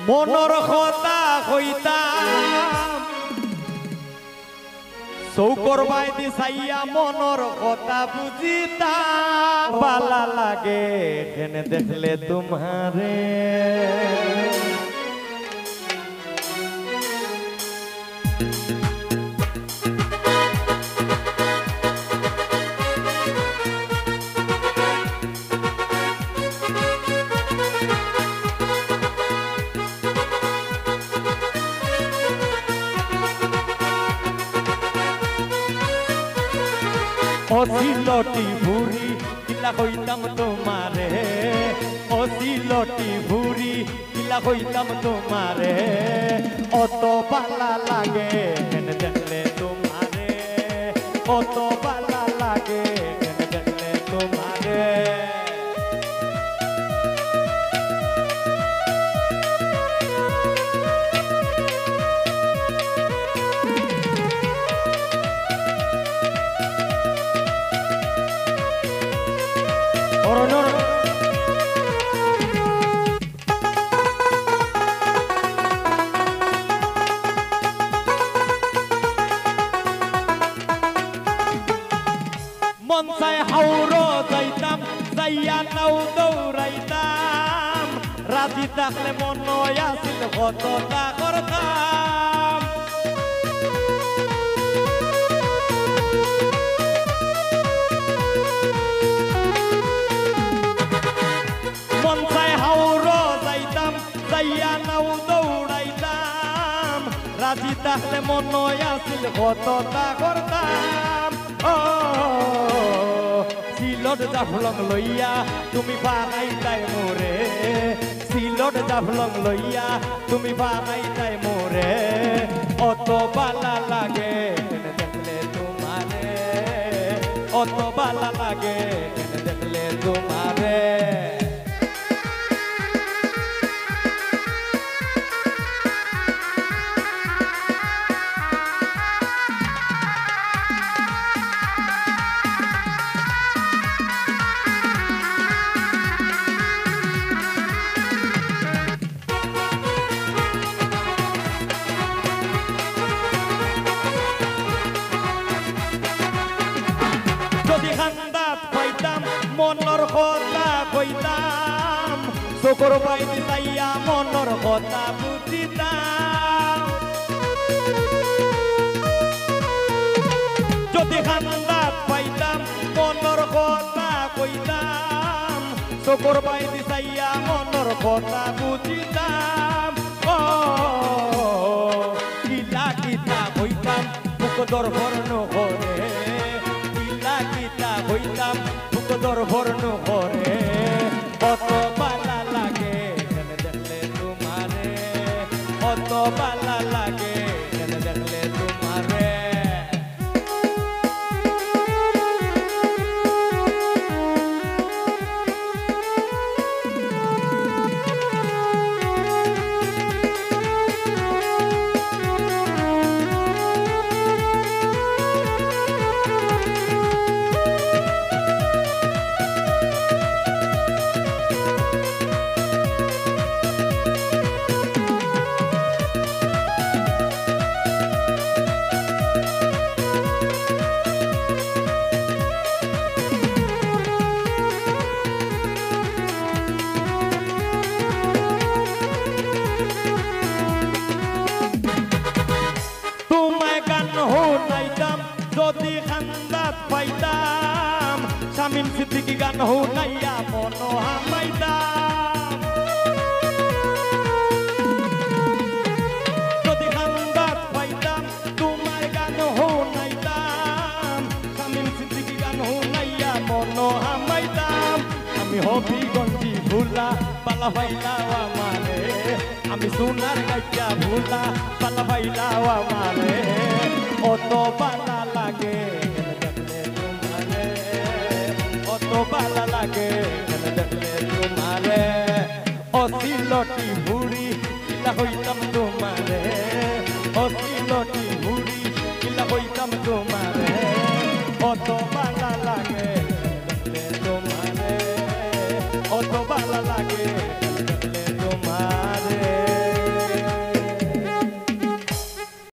মনৰ কথা কইতাম চৌকৰ বাইদি চাইয়া মনৰ কথা বুজিতাম বালা লাগে কেনে দেখলে তোমারে অসিলটি ভুরি কিলা কইতাম তোমারে অসিলটি ভুরি কিলা কইতাম তোমারে অত বালা লাগে কেনে দেখলে তোমারে অত বালা লাগে কেনে দেখলে তোমারে মনসাই হাওড়ো যাইতাম যাইয়া নাও দৌড়াইতাম রাজি থাকলে মন আসিল কতটা করতাম মনসাই হাওড়ো যাইতাম যাইয়া নাও দৌড়াইতাম রাজি থাকলে মন আসিল কতটা করতাম সিলট জাফলং লইয়া তুমি বানাইতাই মোরে সিলট জাফলং লইয়া তুমি বানাইতাই মোরে অত বালা লাগে কেনে দেখলে তোমারে অত বালা লাগে কেনে দেখলে তোমারে মনৰ কথা কইতাম চকুৰ বাইদি চাইয়া মনৰ কথা বুজিতাম যদি খান্দাত পাইতাম মনৰ কথা কইতাম চকুৰ বাইদি চাইয়া মনৰ কথা বুজিতাম কিলা কিতা কইতাম মুখ দৰবৰ নকৰে কিলা কিতা কইতাম দরবর নহরে অত বালা লাগে কেনে দেখলে তোমারে অত বালা লাগে কেনে দেখলে তোমারে যদি খান্দাত পাইতাম শামিম সিদ্দিকী গান শুনাইয়া মন হামাইতাম যদি খান্দাত পাইতাম তোমার গান শুনাইতাম শামিম সিদ্দিকী গান শুনাইয়া মন হামাইতাম আমি হবিগঞ্জি ভুলা পালা পাইলাও আমারে আমি সোনার গাইয়া ভুলা পালা পাইলাও আমারে অত বালা লাগে কেনে দেখলে তোমারে অত বালা লাগে কেনে দেখলে তোমারে অসিলটি ভুড়ি কিলা হইতাম তোমারে